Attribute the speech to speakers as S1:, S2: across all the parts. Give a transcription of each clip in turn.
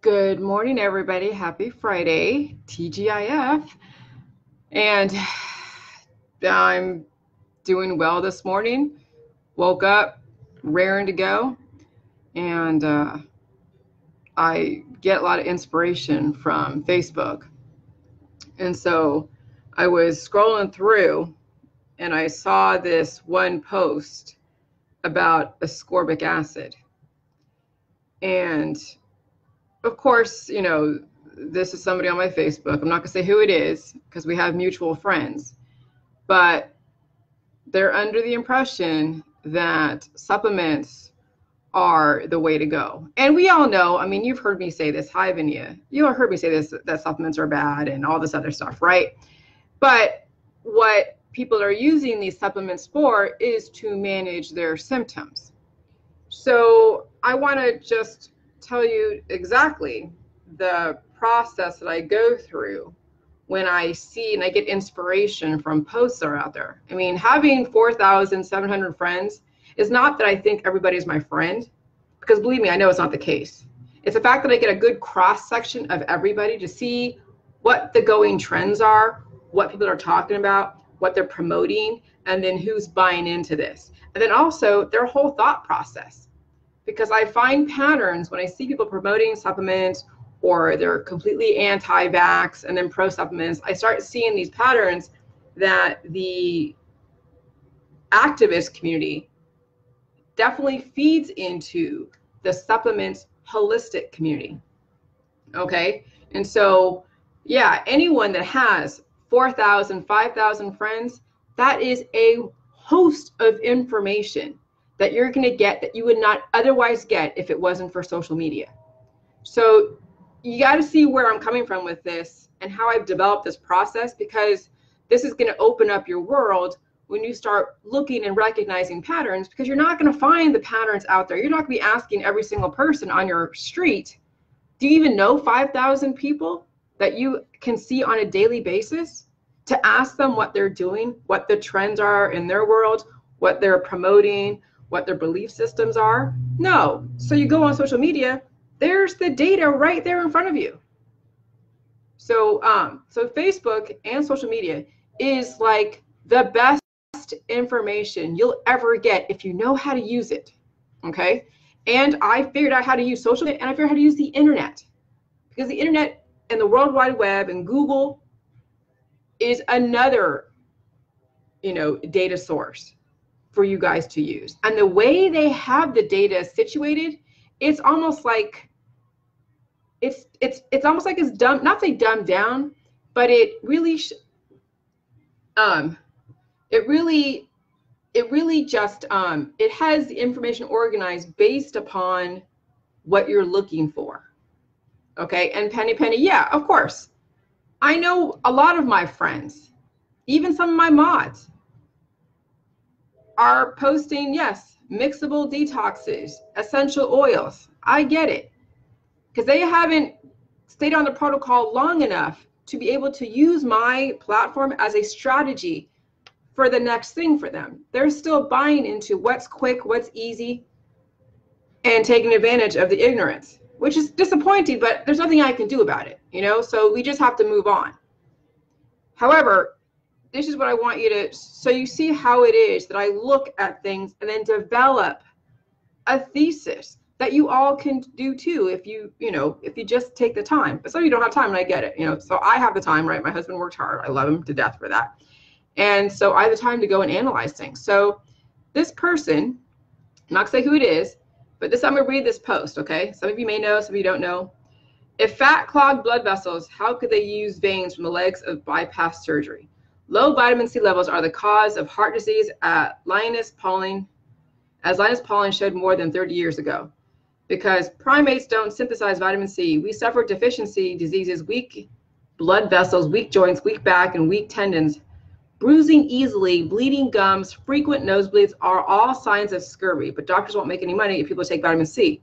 S1: Good morning, everybody. Happy Friday, TGIF. And I'm doing well this morning. Woke up, raring to go. And I get a lot of inspiration from Facebook. And so I was scrolling through and I saw this one post about ascorbic acid. And of course, this is somebody on my Facebook. I'm not going to say who it is because we have mutual friends, but they're under the impression that supplements are the way to go. And we all know, I mean, you've heard me say this. Hi, Vinia. You all heard me say this, that supplements are bad and all this other stuff, right? But what people are using these supplements for is to manage their symptoms. So I want to just tell you exactly the process that I go through when I see and I get inspiration from posts that are out there. I mean, having 4,700 friends is not that I think everybody's my friend, because believe me, I know it's not the case. It's the fact that I get a good cross section of everybody to see what the going trends are, what people are talking about, what they're promoting, and then who's buying into this. And then also their whole thought process. Because I find patterns when I see people promoting supplements or they're completely anti-vax and then pro-supplements, I start seeing these patterns that the activist community definitely feeds into the supplements holistic community. Okay? And so, yeah, anyone that has 4,000, 5,000 friends, that is a host of information that you're going to get that you would not otherwise get if it wasn't for social media. So you got to see where I'm coming from with this and how I've developed this process, because this is going to open up your world when you start looking and recognizing patterns, because you're not going to find the patterns out there. You're not going to be asking every single person on your street, do you even know 5,000 people that you can see on a daily basis, to ask them what they're doing, what the trends are in their world, what they're promoting, what their belief systems are? No. So you go on social media, there's the data right there in front of you. So Facebook and social media is like the best information you'll ever get if you know how to use it. Okay. And I figured out how to use social media, and I figured out how to use the internet, because the internet and the World Wide Web and Google is another, data source for you guys to use. And the way they have the data situated, it's almost like it's almost like it's dumb, not say dumbed down, but it really just it has the information organized based upon what you're looking for. Okay. And Penny, yeah, of course, I know a lot of my friends, even some of my mods, are posting, yes, mixable detoxes, essential oils. I get it, because they haven't stayed on the protocol long enough to be able to use my platform as a strategy for the next thing for them. They're still buying into what's quick, what's easy, and taking advantage of the ignorance, which is disappointing, but there's nothing I can do about it, so we just have to move on. However, this is what I want you to, so you see how it is that I look at things and then develop a thesis that you all can do too, if you just take the time. But some of you don't have time, and I get it, so I have the time, right? My husband worked hard. I love him to death for that. And so I have the time to go and analyze things. So this person, I'm not gonna say who it is, but I'm gonna read this post, okay? Some of you may know, some of you don't know. If fat clogged blood vessels, how could they use veins from the legs of bypass surgery? Low vitamin C levels are the cause of heart disease, as Linus Pauling showed more than 30 years ago. Because primates don't synthesize vitamin C, we suffer deficiency diseases, weak blood vessels, weak joints, weak back, and weak tendons. Bruising easily, bleeding gums, frequent nosebleeds are all signs of scurvy, but doctors won't make any money if people take vitamin C.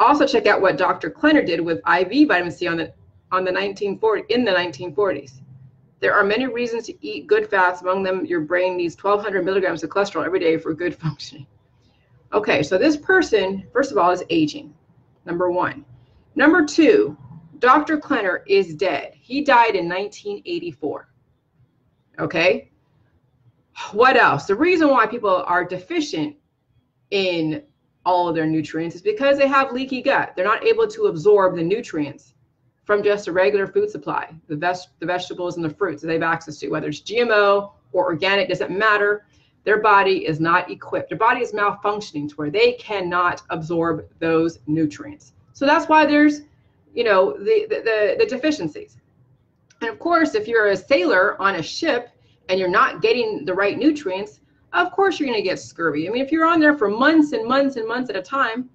S1: Also check out what Dr. Klenner did with IV vitamin C in the 1940s. There are many reasons to eat good fats. Among them, your brain needs 1,200 milligrams of cholesterol every day for good functioning. Okay, so this person, first of all, is aging. Number one. Number two, Dr. Klenner is dead. He died in 1984. Okay. What else? The reason why people are deficient in all of their nutrients is because they have leaky gut. They're not able to absorb the nutrients from just a regular food supply, the vegetables and the fruits that they have access to, whether it's GMO or organic, doesn't matter. Their body is not equipped. Their body is malfunctioning to where they cannot absorb those nutrients. So that's why there's, the deficiencies. And of course, if you're a sailor on a ship and you're not getting the right nutrients, of course you're going to get scurvy. I mean, if you're on there for months and months and months at a time,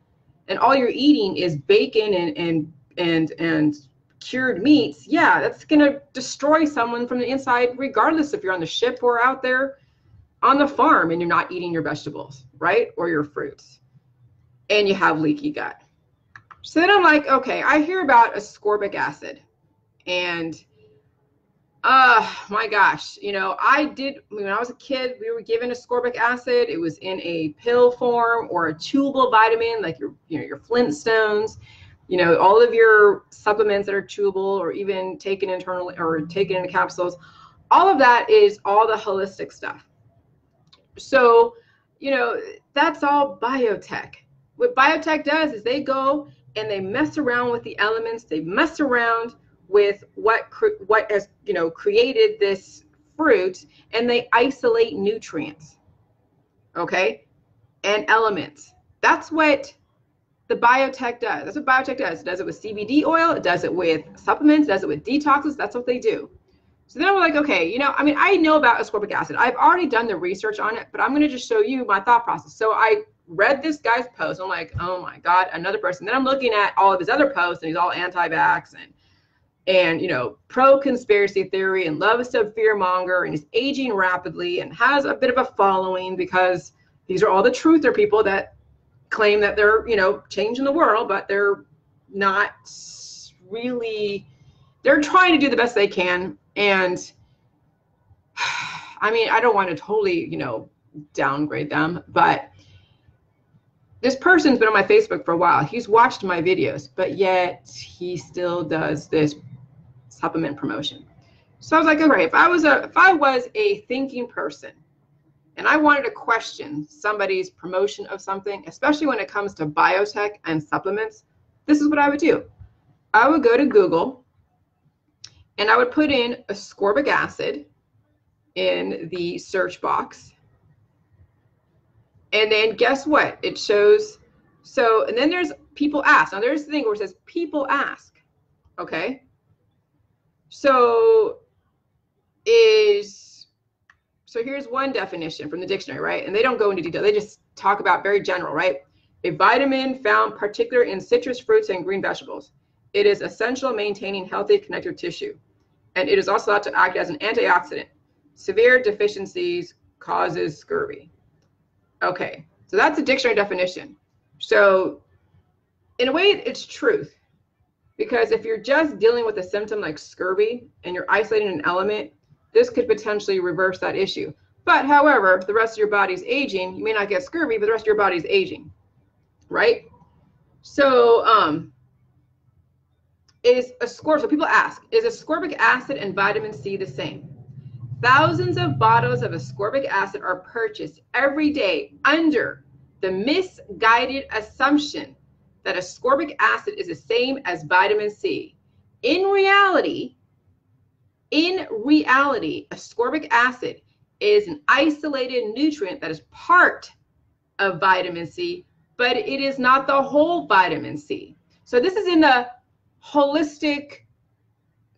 S1: and all you're eating is bacon and cured meats, yeah, that's going to destroy someone from the inside, regardless if you're on the ship or out there on the farm and you're not eating your vegetables, right? Or your fruits, and you have leaky gut. So then I'm like, okay, I hear about ascorbic acid, and my gosh, when I was a kid, we were given ascorbic acid. It was in a pill form or a chewable vitamin, like your Flintstones, all of your supplements that are chewable or even taken internally or taken into capsules. All of that is all the holistic stuff. So, that's all biotech. What biotech does is they go and they mess around with the elements. They mess around with what has created this fruit, and they isolate nutrients, okay, and elements. That's what the biotech does. That's what biotech does. It does it with CBD oil. It does it with supplements. It does it with detoxes. That's what they do. So then I'm like, okay, I know about ascorbic acid. I've already done the research on it, but I'm going to just show you my thought process. So I read this guy's post. I'm like, oh my God, another person. Then I'm looking at all of his other posts, and he's all anti-vax and pro conspiracy theory and loves to fear monger, and he's aging rapidly and has a bit of a following because these are all the truther people that claim that they're, changing the world, but they're not really, they're trying to do the best they can. And I mean, I don't want to totally, downgrade them, but this person's been on my Facebook for a while. He's watched my videos, but yet he still does this supplement promotion. So I was like, okay, if I was a thinking person and I wanted to question somebody's promotion of something, especially when it comes to biotech and supplements, this is what I would do. I would go to Google and I would put in ascorbic acid in the search box. And then guess what? It shows. So, and then there's people ask. Now there's the thing where it says people ask. Okay. So here's one definition from the dictionary, right? And they don't go into detail. They just talk about very general, right? A vitamin found particular in citrus fruits and green vegetables. It is essential in maintaining healthy connective tissue. And it is also thought to act as an antioxidant. Severe deficiencies causes scurvy. Okay, so that's a dictionary definition. So in a way, it's truth. Because if you're just dealing with a symptom like scurvy and you're isolating an element, this could potentially reverse that issue. But however, the rest of your body's aging, you may not get scurvy, but the rest of your body's aging, right? So so people ask, is ascorbic acid and vitamin C the same? Thousands of bottles of ascorbic acid are purchased every day under the misguided assumption that ascorbic acid is the same as vitamin C. In reality, ascorbic acid is an isolated nutrient that is part of vitamin C, but it is not the whole vitamin C. So this is in the holistic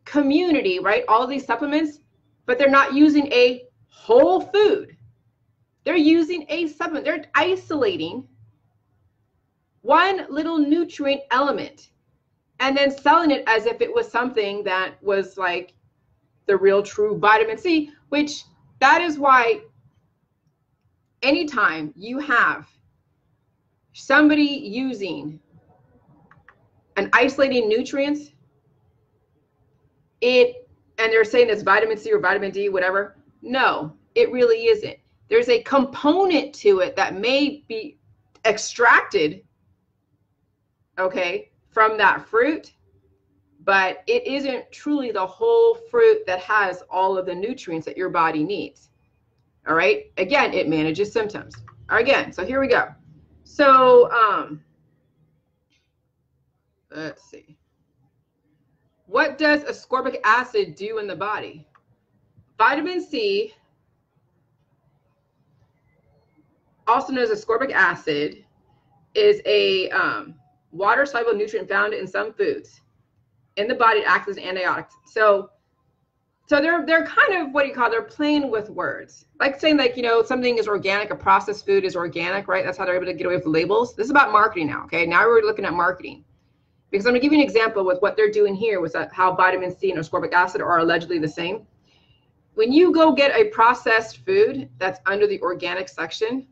S1: community, right? All of these supplements, but they're not using a whole food. They're using a supplement. They're isolating one little nutrient element and then selling it as if it was something that was like the real true vitamin C, which that is why anytime you have somebody using and isolating nutrients, and they're saying it's vitamin C or vitamin D, whatever. No, it really isn't. There's a component to it that may be extracted, okay, from that fruit, but it isn't truly the whole fruit that has all of the nutrients that your body needs. All right. Again, it manages symptoms. Again, so here we go. So let's see. What does ascorbic acid do in the body? Vitamin C, also known as ascorbic acid, is a water-soluble nutrient found in some foods. In the body, it acts as an antibiotic. So they're kind of, what do you call it? They're playing with words. Like saying, like, you know, something is organic, a processed food is organic, right? That's how they're able to get away with the labels. This is about marketing now, okay? Now we're looking at marketing. Because I'm going to give you an example with what they're doing here with how vitamin C and ascorbic acid are allegedly the same. When you go get a processed food that's under the organic section,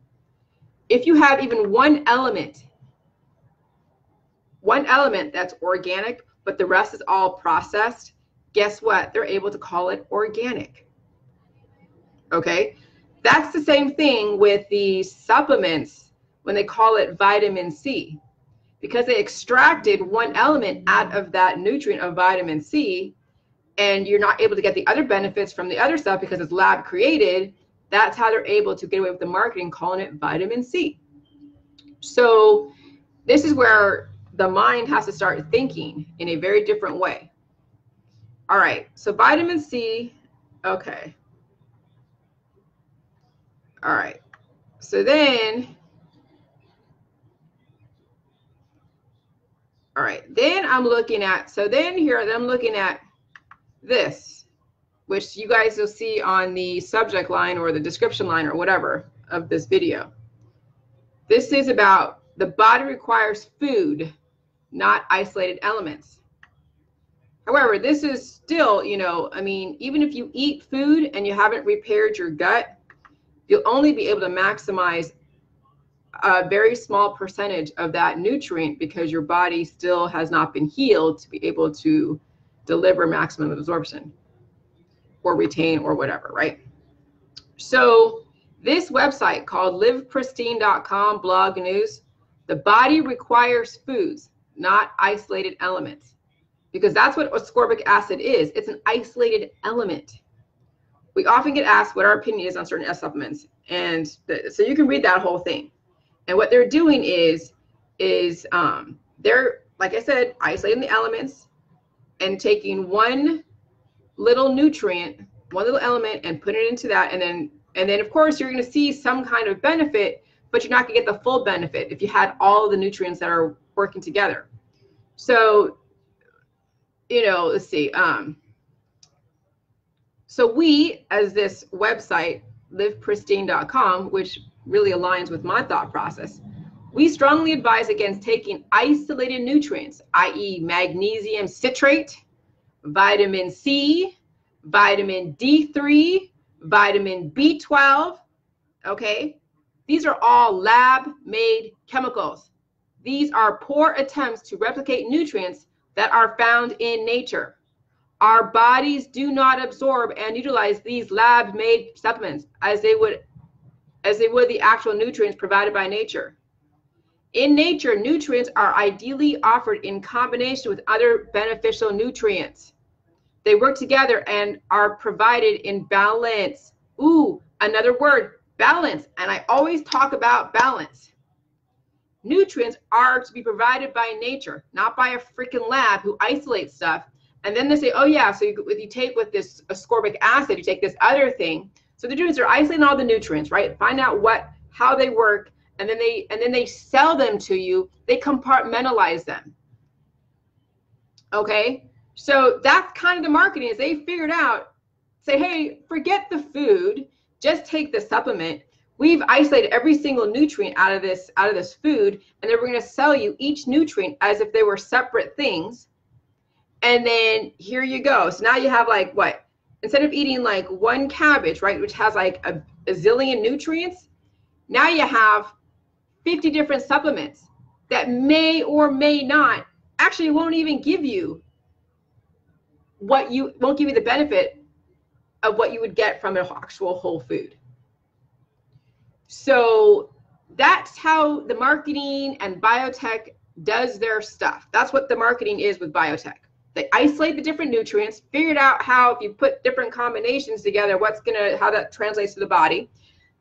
S1: if you have even one element that's organic, but the rest is all processed, guess what? They're able to call it organic. Okay? That's the same thing with the supplements when they call it vitamin C. Because they extracted one element out of that nutrient of vitamin C, and you're not able to get the other benefits from the other stuff because it's lab created, that's how they're able to get away with the marketing calling it vitamin C. So this is where the mind has to start thinking in a very different way. All right, so vitamin C, okay. All right, so then, all right, then I'm looking at, I'm looking at this, which you guys will see on the subject line or the description line or whatever of this video. This is about the body requires food, not isolated elements. However, this is still, you know, I mean, even if you eat food and you haven't repaired your gut, you'll only be able to maximize a very small percentage of that nutrient because your body still has not been healed to be able to deliver maximum absorption or retain or whatever, right? So this website called livepristine.com blog news, the body requires foods, not isolated elements, because that's what ascorbic acid is. It's an isolated element. We often get asked what our opinion is on certain supplements. And so you can read that whole thing. And what they're doing is they're, like I said, isolating the elements and taking one little nutrient, one little element, and putting it into that. And then of course you're going to see some kind of benefit, but you're not going to get the full benefit if you had all the nutrients that are working together. So, you know, let's see. So we, as this website, livepristine.com, which really aligns with my thought process, we strongly advise against taking isolated nutrients, i.e. magnesium citrate, vitamin C, vitamin D3, vitamin B12, okay? These are all lab-made chemicals. These are poor attempts to replicate nutrients that are found in nature. Our bodies do not absorb and utilize these lab-made supplements as they would the actual nutrients provided by nature. In nature, nutrients are ideally offered in combination with other beneficial nutrients. They work together and are provided in balance. Ooh, another word, balance. And I always talk about balance. Nutrients are to be provided by nature, not by a freaking lab who isolates stuff. And then they say, oh yeah, so you take with this ascorbic acid, you take this other thing. So they're doing is they're isolating all the nutrients, right? Find out how they work, and then they sell them to you. They compartmentalize them. Okay? So that's kind of the marketing is they figured out, say, hey, forget the food, just take the supplement. We've isolated every single nutrient out of this food, and then we're going to sell you each nutrient as if they were separate things. And then here you go. So now you have like what? Instead of eating like one cabbage, right, which has like a zillion nutrients, now you have 50 different supplements that may or may not, actually won't even give you won't give you the benefit of what you would get from an actual whole food. So that's how the marketing and biotech does their stuff. That's what the marketing is with biotech. They isolate the different nutrients, figured out how, if you put different combinations together, how that translates to the body.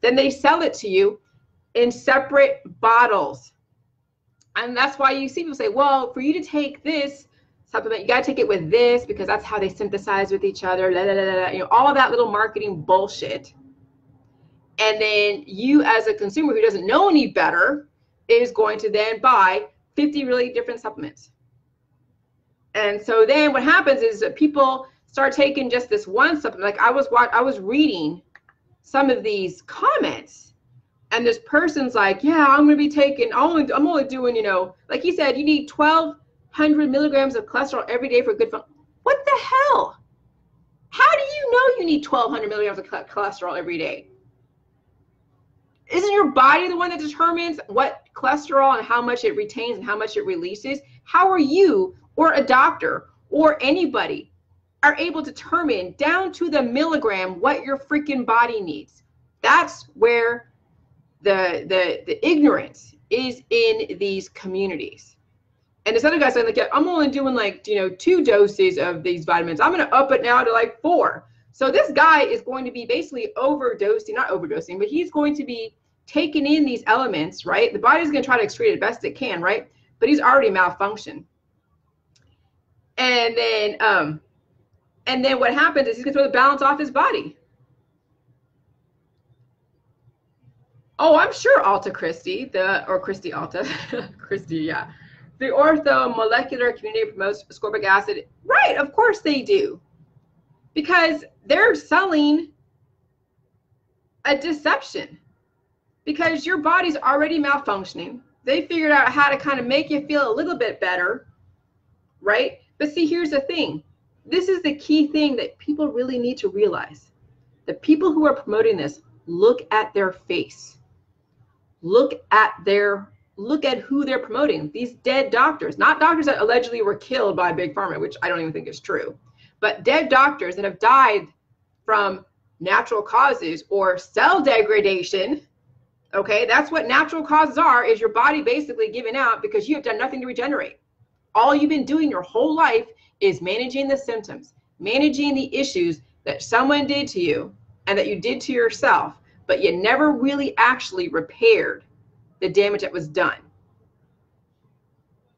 S1: Then they sell it to you in separate bottles. And that's why you see people say, well, for you to take this supplement, you got to take it with this because that's how they synthesize with each other, all of that little marketing bullshit. And then you, as a consumer who doesn't know any better, is going to then buy 50 really different supplements. And so then what happens is that people start taking just this one supplement. Like I was reading some of these comments, and this person's like, yeah, I'm going to be taking, I'm only doing, like he said, you need 1,200 milligrams of cholesterol every day for good fun. What the hell? How do you know you need 1,200 milligrams of cholesterol every day? Isn't your body the one that determines what cholesterol and how much it retains and how much it releases? How are you or a doctor or anybody are able to determine down to the milligram what your freaking body needs? That's where the ignorance is in these communities. And this other guy's saying, like, yeah, I'm only doing 2 doses of these vitamins. I'm going to up it now to 4. So this guy is going to be basically not overdosing, but he's going to be taking in these elements, right? The body's going to try to excrete it best it can, right? But he's already malfunctioned. And then what happens is he's going to throw the balance off his body. Oh, I'm sure Alta Christie, Christie Alta, Christie, yeah. The orthomolecular community promotes ascorbic acid. Right, of course they do. Because they're selling a deception. Because your body's already malfunctioning. They figured out how to kind of make you feel a little bit better, right? But see, here's the thing. This is the key thing that people really need to realize. The people who are promoting this, look at their face. Look at who they're promoting. These dead doctors, not doctors that allegedly were killed by Big Pharma, which I don't even think is true, but dead doctors that have died from natural causes or cell degradation. Okay, that's what natural causes are, is your body basically giving out because you have done nothing to regenerate. All you've been doing your whole life is managing the symptoms, managing the issues that someone did to you and that you did to yourself, but you never really actually repaired the damage that was done.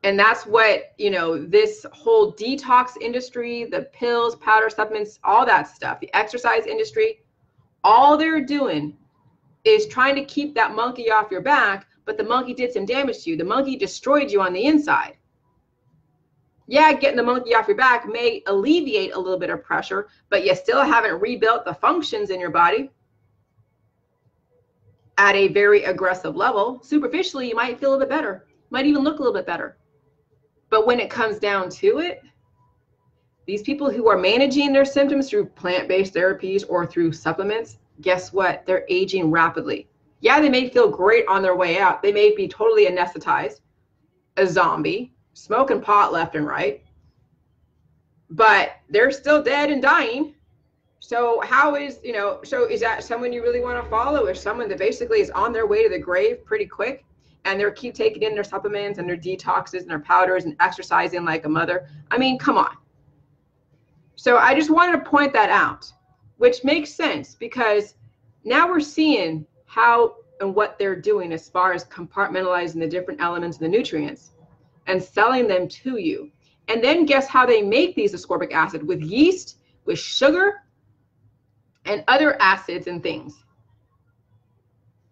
S1: And that's what, this whole detox industry, the pills, powder, supplements, all that stuff, the exercise industry, all they're doing is trying to keep that monkey off your back, but the monkey did some damage to you. The monkey destroyed you on the inside. Yeah, getting the monkey off your back may alleviate a little bit of pressure, but you still haven't rebuilt the functions in your body at a very aggressive level. Superficially, you might feel a little bit better, might even look a little bit better. But when it comes down to it, these people who are managing their symptoms through plant-based therapies or through supplements, guess what? They're aging rapidly. Yeah, they may feel great on their way out. They may be totally anesthetized, a zombie, smoking pot left and right, but they're still dead and dying. So is that someone you really want to follow, or someone that basically is on their way to the grave pretty quick and they keep taking in their supplements and their detoxes and their powders and exercising like a mother? I mean, come on. So I just wanted to point that out, which makes sense because now we're seeing how and what they're doing as far as compartmentalizing the different elements and the nutrients and selling them to you. And then guess how they make these ascorbic acid? With yeast, with sugar, and other acids and things.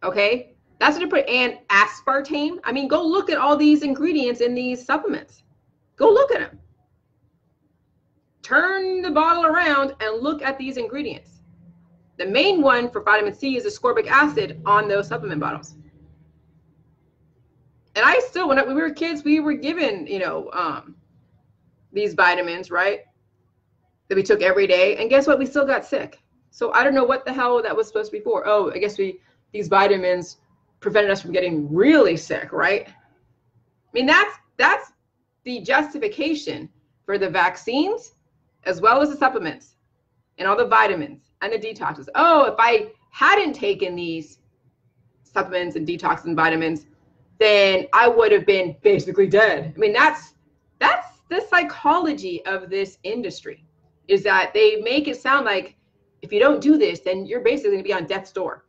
S1: Okay, that's what they put. And aspartame. I mean, go look at all these ingredients in these supplements. Go look at them. Turn the bottle around and look at these ingredients. The main one for vitamin C is ascorbic acid on those supplement bottles. And I still, when we were kids, we were given, these vitamins, right, that we took every day. And guess what? We still got sick. So I don't know what the hell that was supposed to be for. Oh, I guess these vitamins prevented us from getting really sick, right? I mean, that's the justification for the vaccines as well as the supplements and all the vitamins and the detoxes. Oh, if I hadn't taken these supplements and detox and vitamins, then I would have been basically dead. I mean, that's the psychology of this industry, is that they make it sound like if you don't do this, then you're basically going to be on death's door.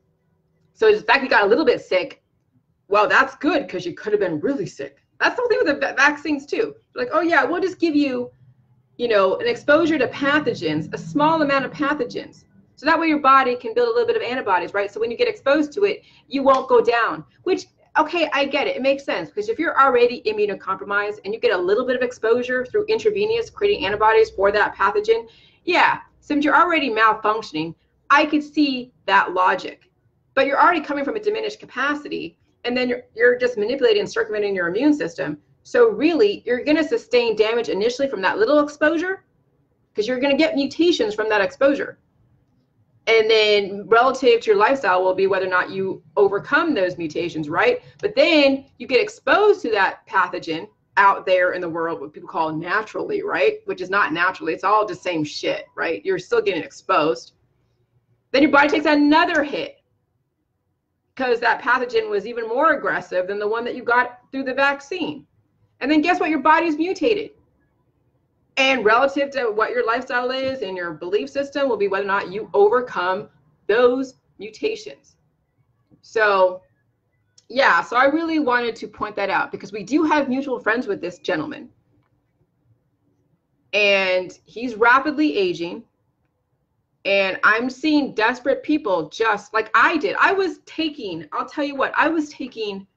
S1: So the fact you got a little bit sick, well, that's good because you could have been really sick. That's the whole thing with the vaccines too. Like, oh yeah, we'll just give you, an exposure to pathogens, a small amount of pathogens. So that way your body can build a little bit of antibodies, right? So when you get exposed to it, you won't go down, which, okay, I get it. It makes sense because if you're already immunocompromised and you get a little bit of exposure through intravenous creating antibodies for that pathogen, yeah, since you're already malfunctioning, I could see that logic. But you're already coming from a diminished capacity, and then you're just manipulating and circumventing your immune system. So really, you're going to sustain damage initially from that little exposure because you're going to get mutations from that exposure. And then relative to your lifestyle will be whether or not you overcome those mutations, right? But then you get exposed to that pathogen out there in the world, what people call naturally, right? Which is not naturally. It's all the same shit, right? You're still getting exposed. Then your body takes another hit because that pathogen was even more aggressive than the one that you got through the vaccine. And then guess what? Your body's mutated. And relative to what your lifestyle is and your belief system will be whether or not you overcome those mutations. So, yeah, so I really wanted to point that out because we do have mutual friends with this gentleman. And he's rapidly aging. And I'm seeing desperate people just like I did. I was taking, I'll tell you what, I was taking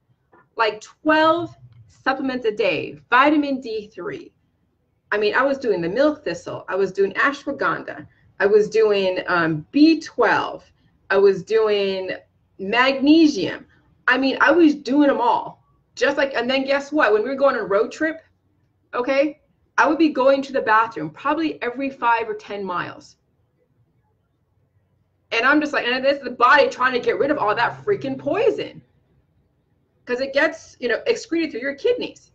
S1: like 12 supplements a day, vitamin D3. I mean, I was doing the milk thistle. I was doing ashwagandha. I was doing B12. I was doing magnesium. I mean, I was doing them all. Just like, and then guess what? When we were going on a road trip, okay, I would be going to the bathroom probably every 5 or 10 miles. And I'm just like, and this is the body trying to get rid of all that freaking poison. Because it gets, excreted through your kidneys.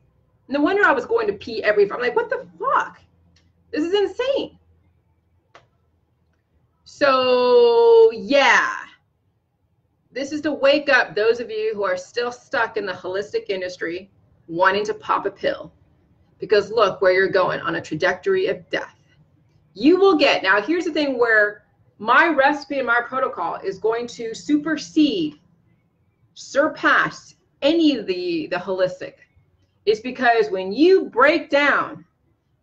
S1: No wonder I was going to pee every, I'm like, what the fuck? This is insane. So, yeah. This is to wake up those of you who are still stuck in the holistic industry wanting to pop a pill. Because look where you're going, on a trajectory of death. You will get, now here's the thing where my recipe and my protocol is going to surpass any of the holistic. It's because when you break down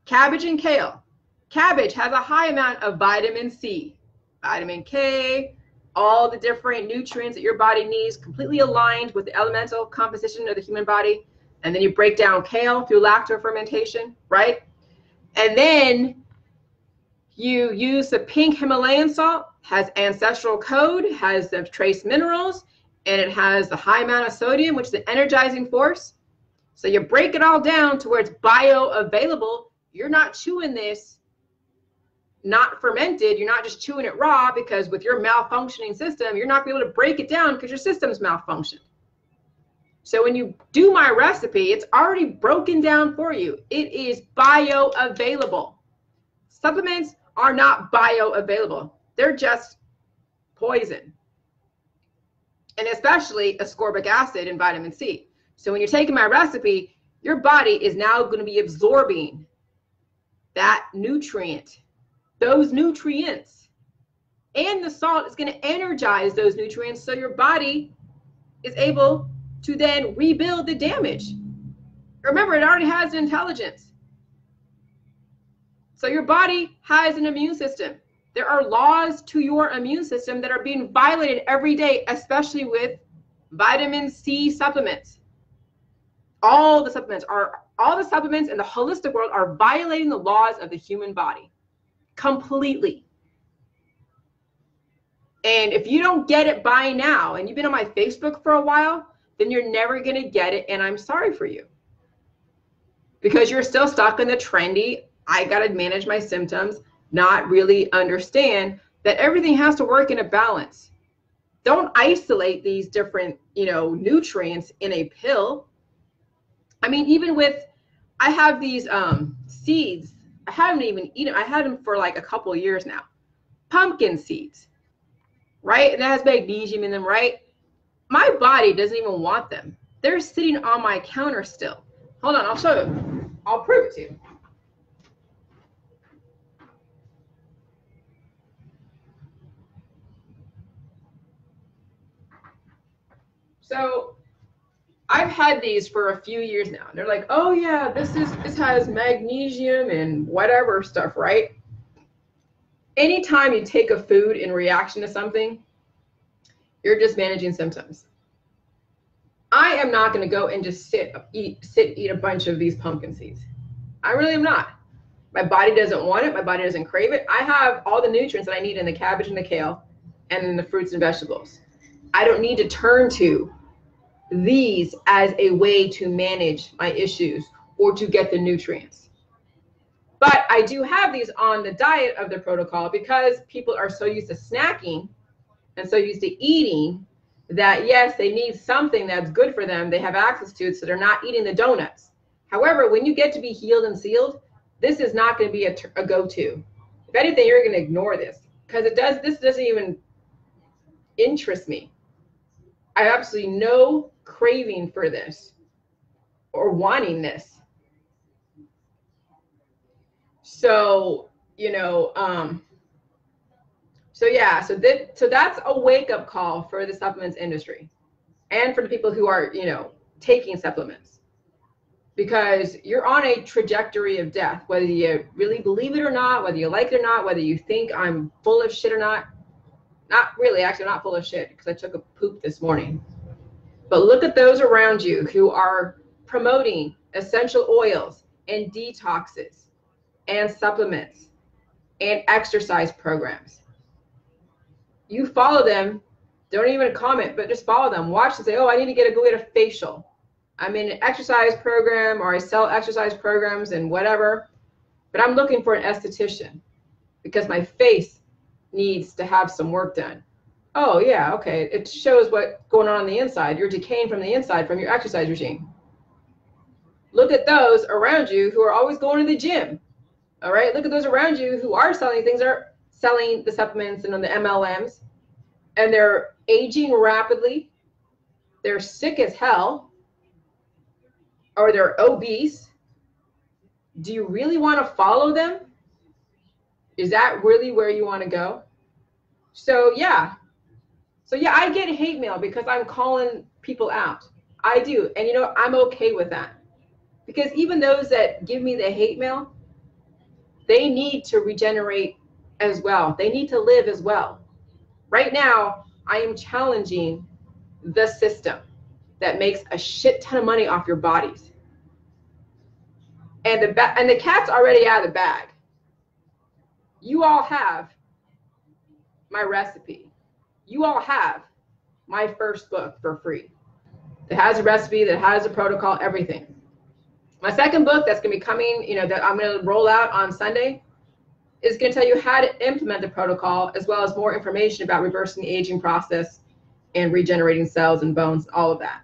S1: cabbage and kale, cabbage has a high amount of vitamin C, vitamin K, all the different nutrients that your body needs, completely aligned with the elemental composition of the human body. And then you break down kale through lactofermentation, right? And then you use the pink Himalayan salt, has ancestral code, has the trace minerals, and it has the high amount of sodium, which is the energizing force. So you break it all down to where it's bioavailable. You're not chewing this not fermented. You're not just chewing it raw, because with your malfunctioning system, you're not going to be able to break it down because your system's malfunctioned. So when you do my recipe, it's already broken down for you. It is bioavailable. Supplements are not bioavailable. They're just poison. And especially ascorbic acid and vitamin C. So when you're taking my recipe, your body is now going to be absorbing that nutrient, those nutrients. And the salt is going to energize those nutrients so your body is able to then rebuild the damage. Remember, it already has an intelligence. So your body has an immune system. There are laws to your immune system that are being violated every day, especially with vitamin C supplements. All the supplements in the holistic world are violating the laws of the human body completely. And if you don't get it by now, and you've been on my Facebook for a while, then you're never going to get it, and I'm sorry for you. Because you're still stuck in the trendy, I got to manage my symptoms, not really understand that everything has to work in a balance. Don't isolate these different, nutrients in a pill. I mean, even with, I have these seeds. I haven't even eaten. I had them for like a couple of years now. Pumpkin seeds, right? And that has magnesium in them, right? My body doesn't even want them. They're sitting on my counter still. Hold on, I'll show you. I'll prove it to you. So I've had these for a few years now. They're like, oh yeah, this has magnesium and whatever stuff, right? Anytime you take a food in reaction to something, you're just managing symptoms. I am not going to go and just eat a bunch of these pumpkin seeds. I really am not. My body doesn't want it. My body doesn't crave it. I have all the nutrients that I need in the cabbage and the kale and in the fruits and vegetables. I don't need to turn to these as a way to manage my issues or to get the nutrients. But I do have these on the diet of the protocol because people are so used to snacking and so used to eating that, yes, they need something that's good for them. They have access to it, so they're not eating the donuts. However, when you get to be healed and sealed, this is not going to be a go-to. If anything, you're going to ignore this because this doesn't even interest me. I have absolutely no craving for this or wanting this. So, so that's a wake-up call for the supplements industry and for the people who are, taking supplements, because you're on a trajectory of death, whether you really believe it or not, whether you like it or not, whether you think I'm full of shit or not. Not really, actually, I'm not full of shit because I took a poop this morning. But look at those around you who are promoting essential oils and detoxes and supplements and exercise programs. You follow them, don't even comment, but just follow them. Watch and say, oh, I need to go get a facial. I'm in an exercise program, or I sell exercise programs and whatever, but I'm looking for an esthetician because my face needs to have some work done. Oh yeah, okay. It shows what's going on the inside. You're decaying from the inside from your exercise regime. Look at those around you who are always going to the gym. All right. Look at those around you who are selling things, are selling the supplements and on the MLMs, and they're aging rapidly. They're sick as hell, or they're obese. Do you really want to follow them? Is that really where you want to go? So yeah, I get hate mail because I'm calling people out. I do. And I'm okay with that. Because even those that give me the hate mail, they need to regenerate as well. They need to live as well. Right now, I am challenging the system that makes a shit ton of money off your bodies. And the cat's already out of the bag. You all have my recipe. You all have my first book for free. That has a recipe, that has a protocol, everything. My second book that's going to be coming, that I'm going to roll out on Sunday, is going to tell you how to implement the protocol, as well as more information about reversing the aging process and regenerating cells and bones, all of that.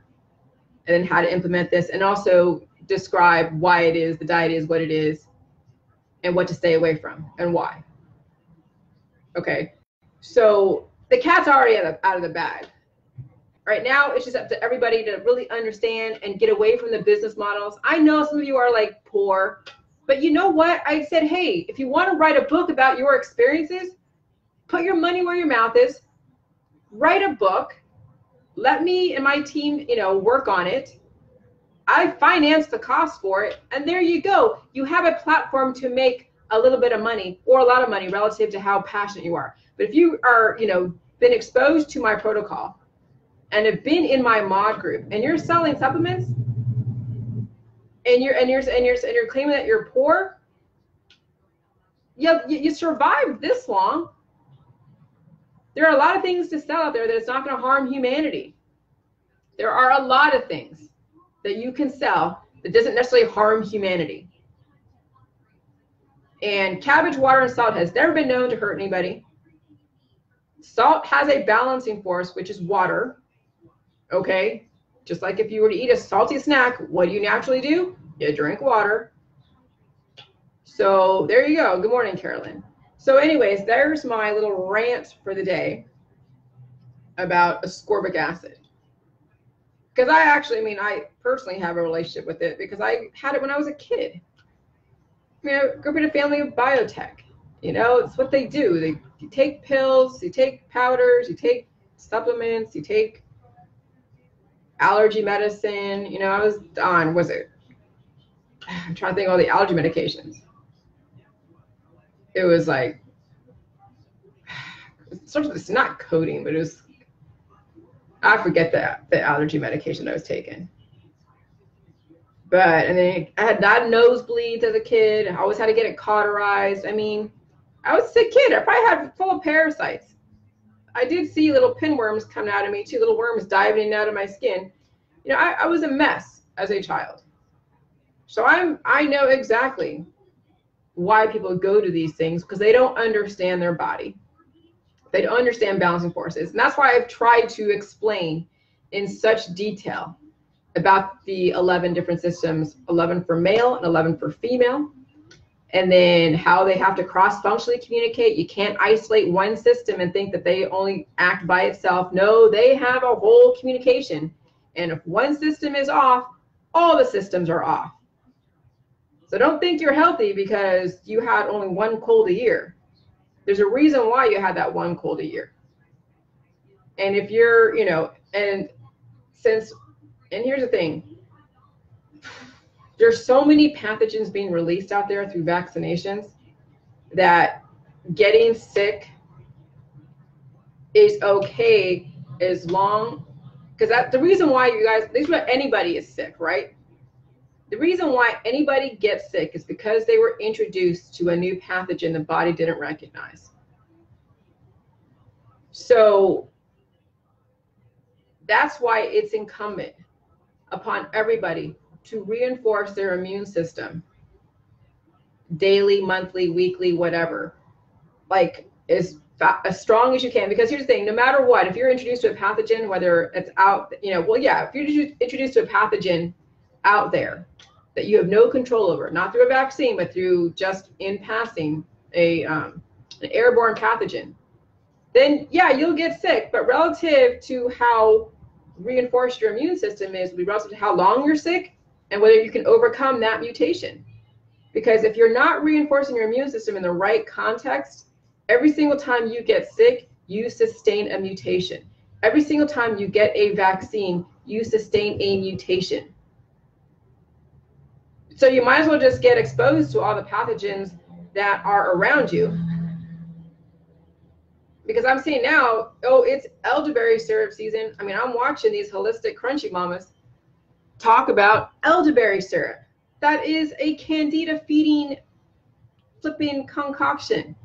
S1: And then how to implement this, and also describe why it is, the diet is what it is, and what to stay away from and why. Okay, so the cat's already out of the bag. Right now, it's just up to everybody to really understand and get away from the business models. I know some of you are like poor, but you know what? I said, hey, if you want to write a book about your experiences, put your money where your mouth is, write a book, let me and my team, work on it. I finance the cost for it, and there you go. You have a platform to make a little bit of money or a lot of money relative to how passionate you are. But if you are, been exposed to my protocol and have been in my mod group, and you're selling supplements, and you're claiming that you're poor, you survived this long. There are a lot of things to sell out there that it's not going to harm humanity. There are a lot of things that you can sell that doesn't necessarily harm humanity. And cabbage, water, and salt has never been known to hurt anybody. Salt has a balancing force, which is water. Okay, just like if you were to eat a salty snack, what do you naturally do? You drink water. So there you go. Good morning, Carolyn. So anyways, there's my little rant for the day about ascorbic acid. Because I personally have a relationship with it because I had it when I was a kid. I mean, I grew up in a family of biotech. It's what they do. You take pills, you take powders, you take supplements, you take allergy medicine. I was on, I'm trying to think of all the allergy medications. It was like, it's not codeine, but I forget the allergy medication I was taking. And then I had nosebleeds as a kid. I always had to get it cauterized. I mean, I was a sick kid. I probably had full of parasites. I did see little pinworms coming out of me, 2 little worms diving in and out of my skin. I was a mess as a child. So I know exactly why people go to these things, because they don't understand their body. They don't understand balancing forces. And that's why I've tried to explain in such detail about the 11 different systems, 11 for male and 11 for female, and then how they have to cross-functionally communicate. You can't isolate one system and think that they only act by itself. No, they have a whole communication. And if one system is off, all the systems are off. So don't think you're healthy because you had only one cold a year. There's a reason why you had that one cold a year. And if you're, and here's the thing, there's so many pathogens being released out there through vaccinations that getting sick is okay as long, because the reason why anybody is sick, right? The reason why anybody gets sick is because they were introduced to a new pathogen the body didn't recognize. So that's why it's incumbent upon everybody to reinforce their immune system daily, monthly, weekly, whatever, like as strong as you can. Because here's the thing, no matter what, if you're introduced to a pathogen, whether it's out, if you're introduced to a pathogen out there that you have no control over, not through a vaccine, but through just in passing an airborne pathogen, then yeah, you'll get sick. But relative to how reinforced your immune system is, will be relative to how long you're sick and whether you can overcome that mutation. Because if you're not reinforcing your immune system in the right context, every single time you get sick, you sustain a mutation. Every single time you get a vaccine, you sustain a mutation. So you might as well just get exposed to all the pathogens that are around you. Because I'm seeing now, it's elderberry syrup season. I mean, I'm watching these holistic crunchy mamas talk about elderberry syrup. That is a candida feeding flipping concoction.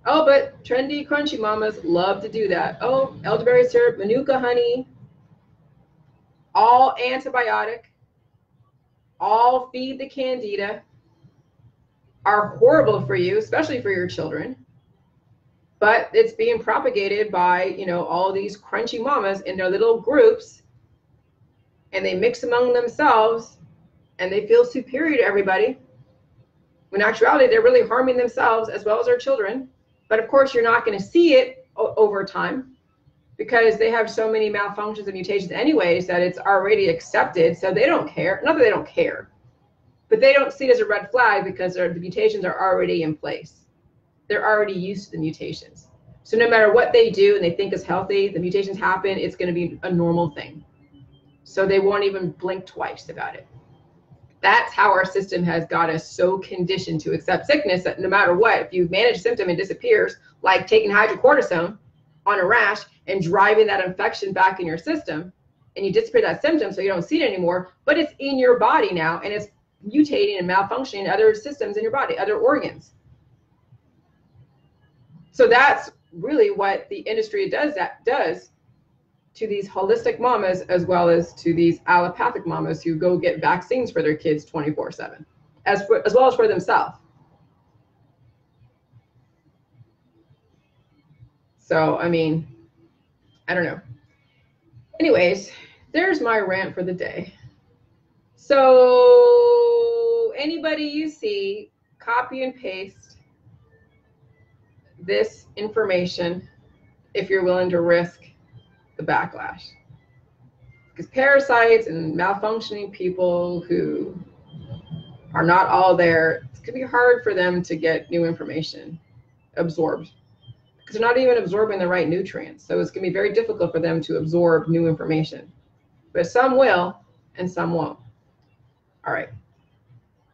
S1: Oh, but trendy crunchy mamas love to do that. Oh, elderberry syrup, manuka honey, all antibiotic, all feed the candida, are horrible for you, especially for your children. But it's being propagated by, all these crunchy mamas in their little groups, and they mix among themselves and they feel superior to everybody. In actuality, they're really harming themselves as well as their children. But of course, you're not going to see it over time because they have so many malfunctions and mutations anyways that it's already accepted. So they don't care. Not that they don't care, but they don't see it as a red flag because the mutations are already in place. They're already used to the mutations. So no matter what they do and they think is healthy, the mutations happen, it's going to be a normal thing. So they won't even blink twice about it. That's how our system has got us so conditioned to accept sickness that no matter what, if you manage a symptom and disappears, like taking hydrocortisone on a rash and driving that infection back in your system, and you disappear that symptom so you don't see it anymore, but it's in your body now and it's mutating and malfunctioning in other systems in your body, other organs. So that's really what the industry does to these holistic mamas as well as to these allopathic mamas who go get vaccines for their kids 24/7, as well as for themselves. So, I mean, I don't know. Anyways, there's my rant for the day. So anybody you see, copy and paste this information if you're willing to risk the backlash. Because parasites and malfunctioning people who are not all there, it's going to be hard for them to get new information absorbed because they're not even absorbing the right nutrients. So it's going to be very difficult for them to absorb new information. But some will and some won't. All right.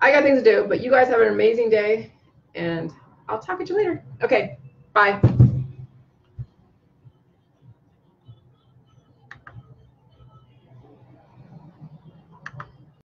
S1: I got things to do, but you guys have an amazing day, and I'll talk to you later. Okay, bye.